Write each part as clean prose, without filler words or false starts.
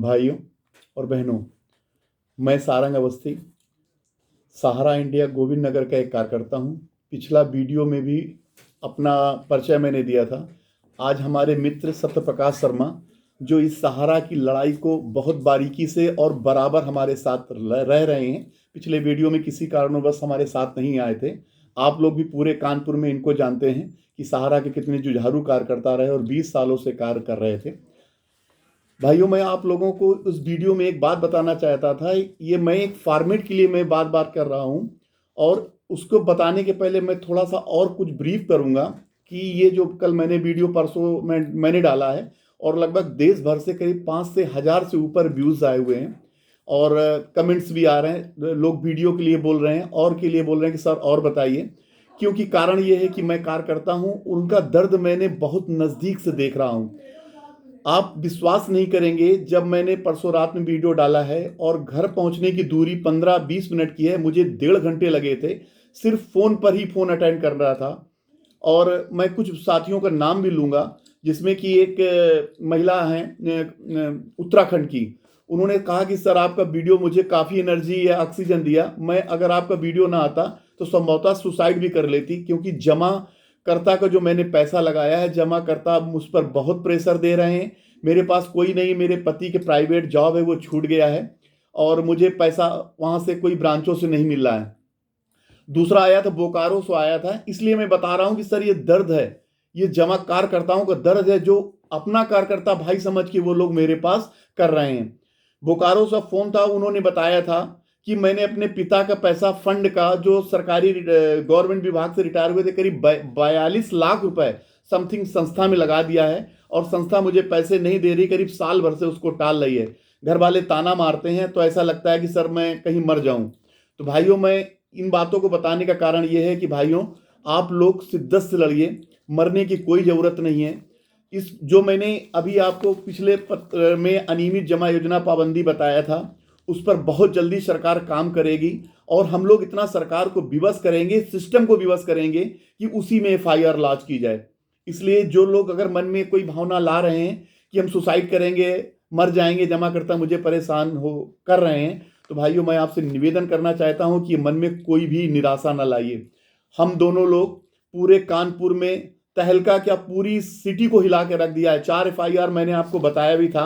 भाइयों और बहनों, मैं सारंग अवस्थी, सहारा इंडिया गोविंद नगर का एक कार्यकर्ता हूँ। पिछला वीडियो में भी अपना परिचय मैंने दिया था। आज हमारे मित्र सत्य प्रकाश शर्मा, जो इस सहारा की लड़ाई को बहुत बारीकी से और बराबर हमारे साथ रह रहे हैं, पिछले वीडियो में किसी कारणवश हमारे साथ नहीं आए थे। आप लोग भी पूरे कानपुर में इनको जानते हैं कि सहारा के कितने जुझारू कार्यकर्ता रहे और 20 सालों से कार्य कर रहे थे। भाइयों, मैं आप लोगों को उस वीडियो में एक बात बताना चाहता था। ये मैं एक फॉर्मेट के लिए मैं बात बात कर रहा हूँ, और उसको बताने के पहले मैं थोड़ा सा और कुछ ब्रीफ करूँगा कि ये जो कल मैंने वीडियो परसों मैंने डाला है, और लगभग देश भर से करीब 5 से 1000 से ऊपर व्यूज़ आए हुए हैं, और कमेंट्स भी आ रहे हैं। लोग वीडियो के लिए बोल रहे हैं और के लिए बोल रहे हैं कि सर और बताइए, क्योंकि कारण ये है कि मैं कार्य करता हूँ, उनका दर्द मैंने बहुत नज़दीक से देख रहा हूँ। आप विश्वास नहीं करेंगे, जब मैंने परसों रात में वीडियो डाला है और घर पहुंचने की दूरी 15-20 मिनट की है, मुझे 1.5 घंटे लगे थे। सिर्फ फ़ोन पर ही फ़ोन अटेंड कर रहा था। और मैं कुछ साथियों का नाम भी लूँगा, जिसमें कि एक महिला हैं उत्तराखंड की। उन्होंने कहा कि सर, आपका वीडियो मुझे काफ़ी एनर्जी या ऑक्सीजन दिया। मैं अगर आपका वीडियो ना आता तो संभवतः सुसाइड भी कर लेती, क्योंकि जमाकर्ता का जो मैंने पैसा लगाया है, जमाकर्ता मुझ पर बहुत प्रेशर दे रहे हैं। मेरे पास कोई नहीं, मेरे पति के प्राइवेट जॉब है वो छूट गया है, और मुझे पैसा वहाँ से कोई ब्रांचों से नहीं मिल रहा है। दूसरा आया था बोकारो से आया था। इसलिए मैं बता रहा हूं कि सर, ये दर्द है, ये जमा कार्यकर्ताओं का दर्द है, जो अपना कार्यकर्ता भाई समझ के वो लोग मेरे पास कर रहे हैं। बोकारो से फोन था, उन्होंने बताया था कि मैंने अपने पिता का पैसा फंड का, जो सरकारी गवर्नमेंट विभाग से रिटायर हुए थे, करीब 42 लाख रुपए समथिंग संस्था में लगा दिया है, और संस्था मुझे पैसे नहीं दे रही, करीब साल भर से उसको टाल रही है। घर वाले ताना मारते हैं, तो ऐसा लगता है कि सर मैं कहीं मर जाऊं। तो भाइयों, मैं इन बातों को बताने का कारण यह है कि भाइयों, आप लोग शिद्दत से लड़िए, मरने की कोई ज़रूरत नहीं है। इस जो मैंने अभी आपको पिछले पत्र में अनियमित जमा योजना पाबंदी बताया था, उस पर बहुत जल्दी सरकार काम करेगी, और हम लोग इतना सरकार को विवश करेंगे, सिस्टम को विवश करेंगे कि उसी में एफआईआर लॉन्च की जाए। इसलिए जो लोग अगर मन में कोई भावना ला रहे हैं कि हम सुसाइड करेंगे, मर जाएंगे, जमाकर्ता मुझे परेशान हो कर रहे हैं, तो भाइयों, मैं आपसे निवेदन करना चाहता हूं कि मन में कोई भी निराशा न लाइए। हम दोनों लोग पूरे कानपुर में तहलका, क्या पूरी सिटी को हिला के रख दिया है। 4 एफआईआर मैंने आपको बताया भी था,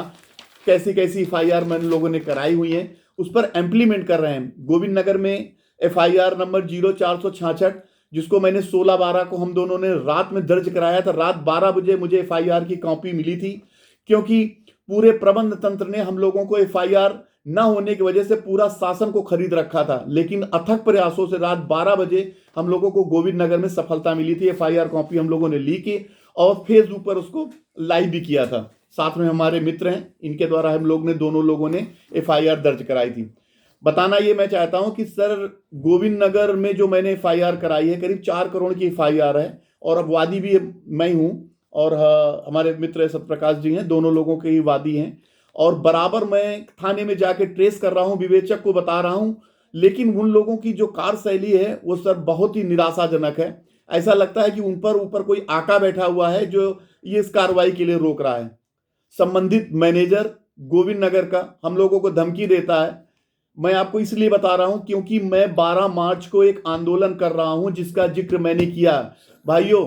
कैसी कैसी एफआईआर मैंने लोगों ने कराई हुई हैं, उस पर इम्प्लीमेंट कर रहे हैं। गोविंद नगर में एफआईआर नंबर 0466, जिसको मैंने 16/12 को हम दोनों ने रात में दर्ज कराया था। रात 12 बजे मुझे एफआईआर की कॉपी मिली थी, क्योंकि पूरे प्रबंध तंत्र ने हम लोगों को एफआईआर न होने की वजह से पूरा शासन को खरीद रखा था। लेकिन अथक प्रयासों से रात 12 बजे हम लोगों को गोविंद नगर में सफलता मिली थी। एफआईआर कॉपी हम लोगों ने ली की और फेसबुक पर उसको लाइव भी किया था। साथ में हमारे मित्र हैं, इनके द्वारा हम लोग ने, दोनों लोगों ने एफआईआर दर्ज कराई थी। बताना ये मैं चाहता हूं कि सर, गोविंद नगर में जो मैंने एफआईआर कराई है, करीब 4 करोड़ की एफआईआर है, और अब वादी भी मैं हूं, और हमारे मित्र सत्यप्रकाश जी हैं, दोनों लोगों के ही वादी हैं। और बराबर मैं थाने में जाके ट्रेस कर रहा हूं, विवेचक को बता रहा हूं, लेकिन उन लोगों की जो कार्यशैली है वो सर बहुत ही निराशाजनक है। ऐसा लगता है कि उन पर ऊपर कोई आका बैठा हुआ है, जो ये इस कार्रवाई के लिए रोक रहा है। संबंधित मैनेजर गोविंद नगर का हम लोगों को धमकी देता है। मैं आपको इसलिए बता रहा हूं क्योंकि मैं 12 मार्च को एक आंदोलन कर रहा हूं, जिसका जिक्र मैंने किया। भाइयों,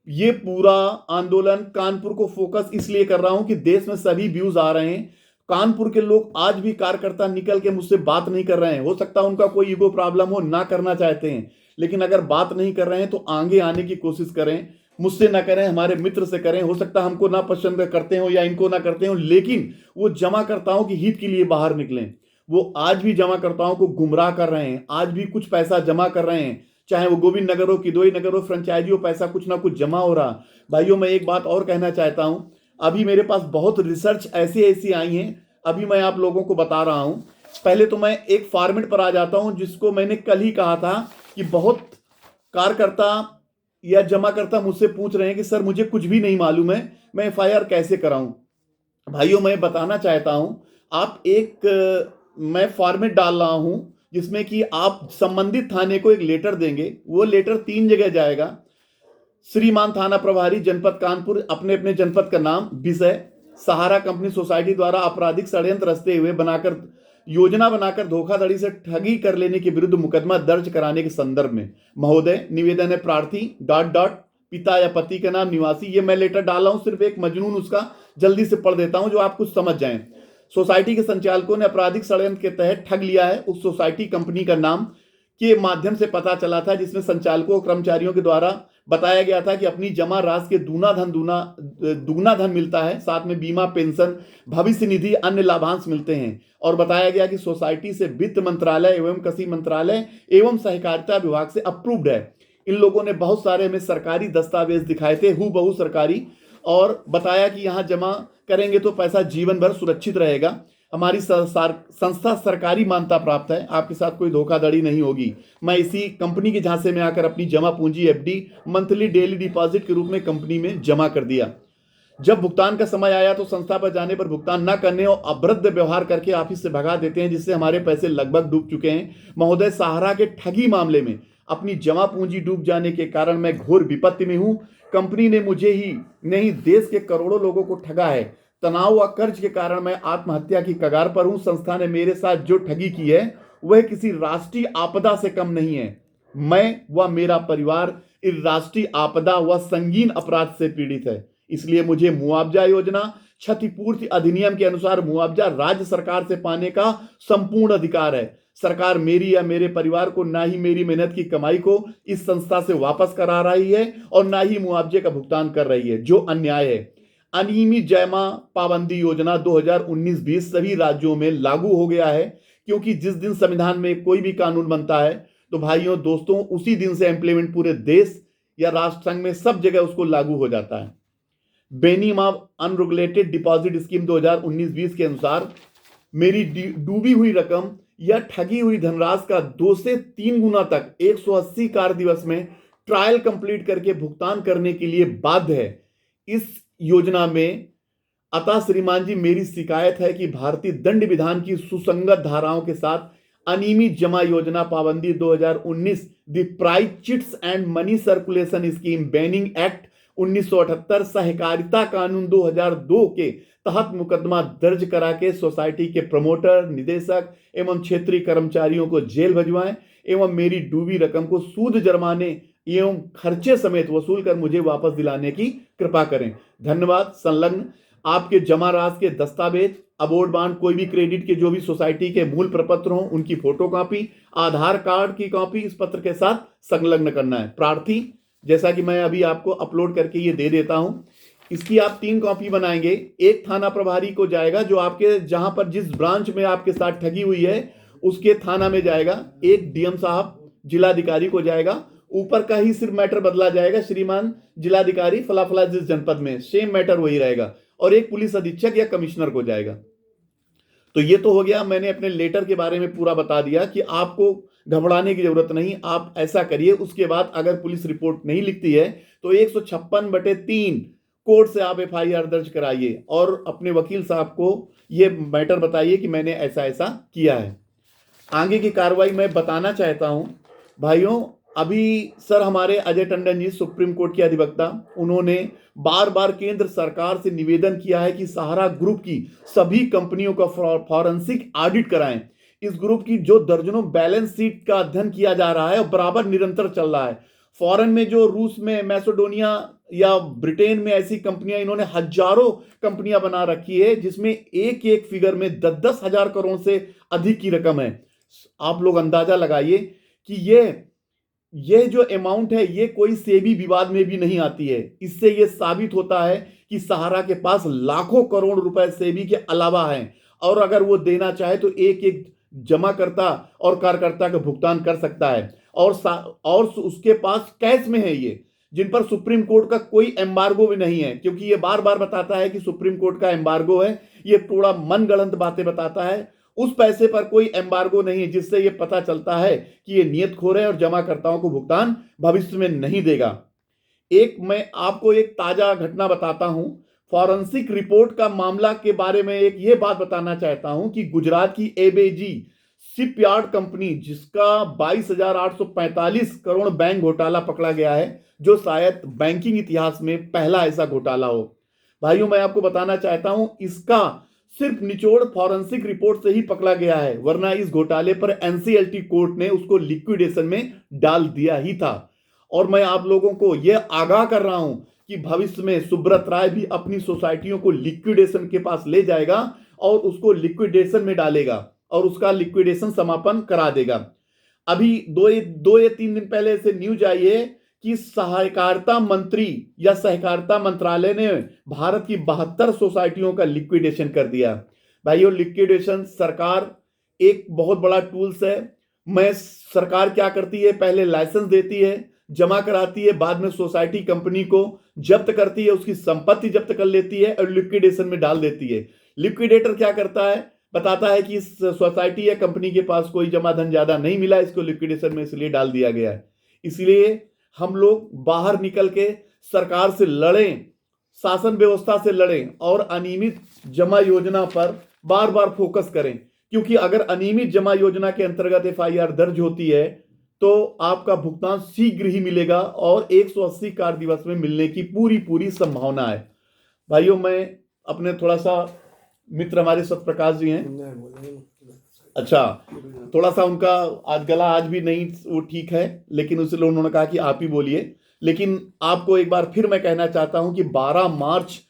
ये पूरा आंदोलन कानपुर को फोकस इसलिए कर रहा हूं कि देश में सभी व्यूज आ रहे हैं। कानपुर के लोग आज भी कार्यकर्ता निकल के मुझसे बात नहीं कर रहे हैं। हो सकता है उनका कोई ईगो प्रॉब्लम हो, ना करना चाहते हैं, लेकिन अगर बात नहीं कर रहे हैं तो आगे आने की कोशिश करें। मुझसे ना करें, हमारे मित्र से करें। हो सकता है हमको ना पसंद करते हो या इनको ना करते हो, लेकिन वो जमाकर्ताओं की हित के लिए बाहर निकलें। वो आज भी जमाकर्ताओं को गुमराह कर रहे हैं, आज भी कुछ पैसा जमा कर रहे हैं, चाहे वो गोविंद नगर हो, किदोई नगर हो, फ्रेंचाइजी हो, पैसा कुछ ना कुछ जमा हो रहा। भाइयों, मैं एक बात और कहना चाहता हूं, अभी मेरे पास बहुत रिसर्च ऐसी ऐसी आई हैं, अभी मैं आप लोगों को बता रहा हूं। पहले तो मैं एक फॉर्मेट पर आ जाता हूं, जिसको मैंने कल ही कहा था कि बहुत कार्यकर्ता या जमाकर्ता मुझसे पूछ रहे हैं कि सर, मुझे कुछ भी नहीं मालूम है, मैं एफआईआर कैसे कराऊं। भाइयों, मैं बताना चाहता हूं, आप मैं फॉर्मेट डाल रहा हूं, जिसमें कि आप संबंधित थाने को एक लेटर देंगे। वो लेटर 3 जगह जाएगा। श्रीमान थाना प्रभारी जनपद कानपुर, अपने अपने जनपद का नाम, विषय, सहारा कंपनी सोसाइटी द्वारा आपराधिक षड्यंत्र रचते हुए योजना बनाकर धोखाधड़ी से ठगी कर लेने के विरुद्ध मुकदमा दर्ज कराने के संदर्भ में महोदय निवेदन है प्रार्थी डॉट डॉट पिता या पति का नाम निवासी। ये मैं लेटर डाला हूं, सिर्फ एक मजनून उसका जल्दी से पढ़ देता हूं जो आप कुछ समझ जाएं। सोसाइटी के संचालकों ने आपराधिक षड्यंत्र के तहत ठग लिया है। उस सोसाइटी कंपनी का नाम के माध्यम से पता चला था जिसमें संचालकों और कर्मचारियों के द्वारा बताया गया था कि अपनी जमा राशि के दुगना धन मिलता है, साथ में बीमा, पेंशन, भविष्य निधि, अन्य लाभांश मिलते हैं। और बताया गया कि सोसाइटी से वित्त मंत्रालय एवं कृषि मंत्रालय एवं सहकारिता विभाग से अप्रूव्ड है। इन लोगों ने बहुत सारे हमें सरकारी दस्तावेज दिखाए थे, हूबहू सरकारी, और बताया कि यहां जमा करेंगे तो पैसा जीवन भर सुरक्षित रहेगा। हमारी संस्था सरकारी मान्यता प्राप्त है, आपके साथ कोई धोखाधड़ी नहीं होगी। मैं इसी कंपनी के झांसे में आकर अपनी जमा पूंजी एफडी मंथली डेली डिपॉजिट के रूप में कंपनी में जमा कर दिया। जब भुगतान का समय आया तो संस्था पर जाने पर भुगतान न करने और अभद्र व्यवहार करके ऑफिस से भगा देते हैं, जिससे हमारे पैसे लगभग डूब चुके हैं। महोदय, सहारा के ठगी मामले में अपनी जमा पूंजी डूब जाने के कारण मैं घोर विपत्ति में हूं। कंपनी ने मुझे ही नहीं, देश के करोड़ों लोगों को ठगा है। तनाव व कर्ज के कारण मैं आत्महत्या की कगार पर हूं। संस्था ने मेरे साथ जो ठगी की है वह किसी राष्ट्रीय आपदा से कम नहीं है। मैं व मेरा परिवार इस राष्ट्रीय आपदा व संगीन अपराध से पीड़ित है। इसलिए मुझे मुआवजा योजना क्षतिपूर्ति अधिनियम के अनुसार मुआवजा राज्य सरकार से पाने का संपूर्ण अधिकार है। सरकार मेरी या मेरे परिवार को ना ही मेरी मेहनत की कमाई को इस संस्था से वापस करा रही है और ना ही मुआवजे का भुगतान कर रही है, जो अन्याय है। अनियमित जमा पाबंदी योजना 2019-20 सभी राज्यों में लागू हो गया है, क्योंकि जिस दिन संविधान में कोई भी कानून बनता है तो भाइयों दोस्तों उसी दिन से इंप्लीमेंट पूरे देश या राष्ट्र संघ में सब जगह उसको लागू हो जाता है। बेनीमा अनरेगुलेटेड डिपॉजिट स्कीम 2019-20 के अनुसार मेरी डूबी हुई रकम या ठगी हुई धनराशि का 2 से 3 गुना तक 180 कार्य दिवस में ट्रायल कंप्लीट करके भुगतान करने के लिए बाध्य है। इस योजना में अतः श्रीमान जी मेरी शिकायत है कि भारतीय दंड विधान की सुसंगत धाराओं के साथ अनियमित जमा योजना पाबंदी 2019 the prize chits and money circulation scheme banning act 1978 सहकारिता कानून 2002 के तहत मुकदमा दर्ज करा के सोसाइटी के प्रमोटर, निदेशक एवं क्षेत्रीय कर्मचारियों को जेल भिजवाएं एवं मेरी डूबी रकम को सूद, जुर्माने एवं खर्चे समेत वसूल कर मुझे वापस दिलाने की कृपा करें। धन्यवाद। संलग्न आपके जमा राशि के दस्तावेज, अबोर्ड बांड, कोई भी क्रेडिट के जो भी सोसाइटी के मूल प्रपत्र हों उनकी फोटो कॉपी, आधार कार्ड की कॉपी इस पत्र के साथ संलग्न करना है। प्रार्थी, जैसा कि मैं अभी आपको अपलोड करके ये दे देता हूं, इसकी आप 3 कॉपी बनाएंगे। एक थाना प्रभारी को जाएगा जो आपके जहां पर जिस ब्रांच में आपके साथ ठगी हुई है उसके थाना में जाएगा। एक डीएम साहब जिलाधिकारी को जाएगा, ऊपर का ही सिर्फ मैटर बदला जाएगा, श्रीमान जिलाधिकारी फला फला जिस जनपद में, सेम मैटर वही रहेगा। और एक पुलिस अधीक्षक या कमिश्नर को जाएगा। तो ये तो हो गया, मैंने अपने लेटर के बारे में पूरा बता दिया कि आपको घबराने की जरूरत नहीं। आप ऐसा करिए, उसके बाद अगर पुलिस रिपोर्ट नहीं लिखती है तो 156/3 कोर्ट से आप एफआईआर दर्ज कराइए और अपने वकील साहब को ये मैटर बताइए कि मैंने ऐसा ऐसा किया है। आगे की कार्रवाई मैं बताना चाहता हूं भाइयों। अभी सर हमारे अजय टंडन जी सुप्रीम कोर्ट के अधिवक्ता, उन्होंने बार बार केंद्र सरकार से निवेदन किया है कि सहारा ग्रुप की सभी कंपनियों का फॉरेंसिक ऑडिट कराएं। इस ग्रुप की जो दर्जनों बैलेंस शीट का अध्ययन किया जा रहा है और बराबर निरंतर चल रहा है। फॉरेन में जो रूस में, मैसेडोनिया या ब्रिटेन में ऐसी कंपनियां, इन्होंने हजारों कंपनियां बना रखी है जिसमें एक एक फिगर में 10-10 हजार करोड़ से अधिक की रकम है। आप लोग अंदाजा लगाइए कि ये जो अमाउंट है ये कोई सेबी विवाद में भी नहीं आती है। इससे ये साबित होता है कि सहारा के पास लाखों करोड़ रुपए सेबी के अलावा है और अगर वो देना चाहे तो एक एक जमाकर्ता और कार्यकर्ता का भुगतान कर सकता है और उसके पास कैश में है ये, जिन पर सुप्रीम कोर्ट का कोई एम्बार्गो भी नहीं है। क्योंकि ये बार बार बताता है कि सुप्रीम कोर्ट का एम्बार्गो है, ये थोड़ा मनगढ़ंत बातें बताता है। उस पैसे पर कोई एम्बार्गो नहीं है, जिससे ये पता चलता है कि ये नियतखोर है और जमाकर्ताओं को भुगतान भविष्य में नहीं देगा। मैं आपको एक ताजा घटना बताता हूं। फॉरेंसिक रिपोर्ट का मामला के बारे में एक ये बात बताना चाहता हूं कि गुजरात की एबेजी शिपयार्ड कंपनी, जिसका 22,845 करोड़ बैंक घोटाला पकड़ा गया है, जो शायद बैंकिंग इतिहास में पहला ऐसा घोटाला हो। भाइयों मैं आपको बताना चाहता हूं, इसका सिर्फ निचोड़ फॉरेंसिक रिपोर्ट से ही पकड़ा गया है, वरना इस घोटाले पर एनसीएलटी कोर्ट ने उसको लिक्विडेशन में डाल दिया ही था। और मैं आप लोगों को यह आगाह कर रहा हूं कि भविष्य में सुब्रत राय भी अपनी सोसाइटियों को लिक्विडेशन के पास ले जाएगा और उसको लिक्विडेशन में डालेगा और उसका लिक्विडेशन समापन करा देगा। अभी दो या तीन दिन पहले से न्यूज आई है कि सहकारिता मंत्री या सहकारिता मंत्रालय ने भारत की 72 सोसाइटियों का लिक्विडेशन कर दिया। भाइयों लिक्विडेशन सरकार एक बहुत बड़ा टूल्स है। मैं सरकार क्या करती है, पहले लाइसेंस देती है, जमा कराती है, बाद में सोसाइटी कंपनी को जब्त करती है, उसकी संपत्ति जब्त कर लेती है और लिक्विडेशन में डाल देती है। लिक्विडेटर क्या करता है, बताता है कि इस सोसाइटी या कंपनी के पास कोई जमा धन ज्यादा नहीं मिला, इसको लिक्विडेशन में इसलिए डाल दिया गया है। इसलिए हम लोग बाहर निकल के सरकार से लड़ें, शासन व्यवस्था से लड़ें और अनियमित जमा योजना पर बार बार फोकस करें, क्योंकि अगर अनियमित जमा योजना के अंतर्गत एफआईआर दर्ज होती है तो आपका भुगतान शीघ्र ही मिलेगा और 180 कार्य दिवस में मिलने की पूरी संभावना है। भाइयों मैं अपने थोड़ा सा मित्र हमारे सत्यप्रकाश जी हैं, अच्छा थोड़ा सा उनका आज गला आज भी नहीं वो ठीक है, लेकिन उसलिए उन्होंने कहा कि आप ही बोलिए। लेकिन आपको एक बार फिर मैं कहना चाहता हूं कि 12 मार्च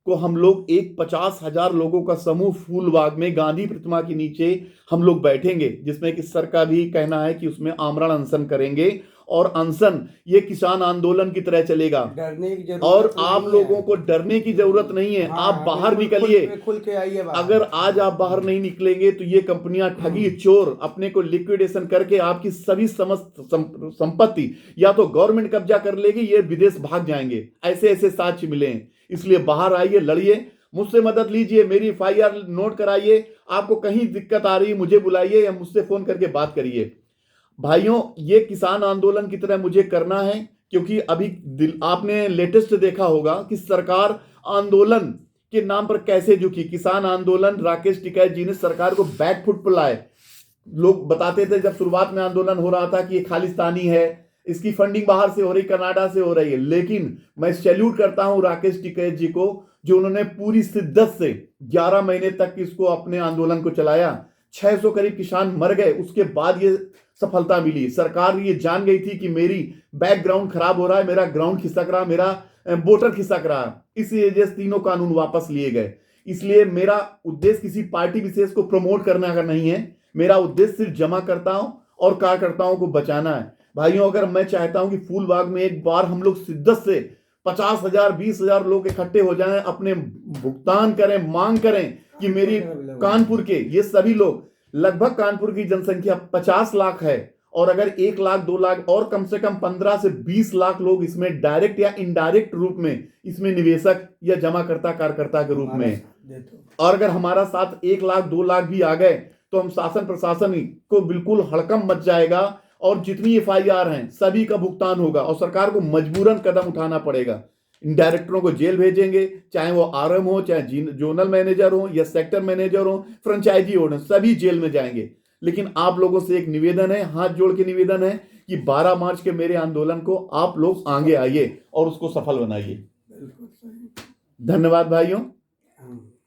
को हम लोग एक 50,000 लोगों का समूह फूलबाग में गांधी प्रतिमा के नीचे हम लोग बैठेंगे, जिसमें कि सर का भी कहना है कि उसमें आमरण अनशन करेंगे और अनशन ये किसान आंदोलन की तरह चलेगा। डरने की जरूरत और नहीं आप है। लोगों को डरने की जरूरत नहीं है। हाँ, आप बाहर बिल्कुल निकलिए। खुल के आइए बाहर। अगर आज आप बाहर नहीं निकलेंगे तो ये कंपनियां ठगी चोर अपने को लिक्विडेशन करके आपकी सभी समस्त संपत्ति या तो गवर्नमेंट कब्जा कर लेगी, ये विदेश भाग जाएंगे। ऐसे ऐसे साक्ष्य मिले हैं। इसलिए बाहर आइए, लड़िए, मुझसे मदद लीजिए, मेरी एफआईआर नोट कराइए। आपको कहीं दिक्कत आ रही है मुझे बुलाइए या मुझसे फोन करके बात करिए। भाइयों ये किसान आंदोलन की तरह मुझे करना है, क्योंकि अभी आपने लेटेस्ट देखा होगा कि सरकार आंदोलन के नाम पर कैसे झुकी। किसान आंदोलन राकेश टिकैत जी ने सरकार को बैकफुट पर लाए। लोग बताते थे जब शुरुआत में आंदोलन हो रहा था कि ये खालिस्तानी है, इसकी फंडिंग बाहर से हो रही, कनाडा से हो रही है। लेकिन मैं सैल्यूट करता हूं राकेश टिकैत जी को, जो उन्होंने पूरी शिद्दत से 11 महीने तक इसको अपने आंदोलन को चलाया। 600 करीब किसान मर गए, उसके बाद ये सफलता मिली। सरकार ये जान गई थी कि मेरी बैकग्राउंड खराब हो रहा है, मेरा ग्राउंड खिसक रहा, मेरा वोटर खिसक रहा। इस वजह से तीनों कानून वापस लिए गए। इसलिए मेरा उद्देश्य किसी पार्टी विशेष को प्रमोट करना का नहीं है। मेरा उद्देश्य सिर्फ जमा करता हूं और कार्यकर्ताओं को बचाना है। भाइयों अगर मैं चाहता हूं कि फूलबाग में एक बार हम लोग शिद्दत से 50,000 20,000 लोग इकट्ठे हो जाएं, अपने भुगतान करें, मांग करें कि मेरी कानपुर के ये सभी लोग, लगभग कानपुर की जनसंख्या 50 लाख है, और अगर 1 लाख 2 लाख और कम से कम 15 से 20 लाख लोग इसमें डायरेक्ट या इनडायरेक्ट रूप में इसमें निवेशक या जमाकर्ता कार्यकर्ता के रूप में, और अगर हमारा साथ 1 लाख 2 लाख भी आ गए तो हम शासन प्रशासन को बिल्कुल हड़कंप मच जाएगा और जितनी एफआईआर हैं सभी का भुगतान होगा और सरकार को मजबूरन कदम उठाना पड़ेगा। डायरेक्टरों को जेल भेजेंगे, चाहे वो आरएम हो, चाहे जोनल मैनेजर हो या सेक्टर मैनेजर हो, फ्रेंचाइजी ओनर, सभी जेल में जाएंगे। लेकिन आप लोगों से एक निवेदन है, हाथ जोड़ के निवेदन है कि 12 मार्च के मेरे आंदोलन को आप लोग आगे आइए और उसको सफल बनाइए। धन्यवाद भाइयों।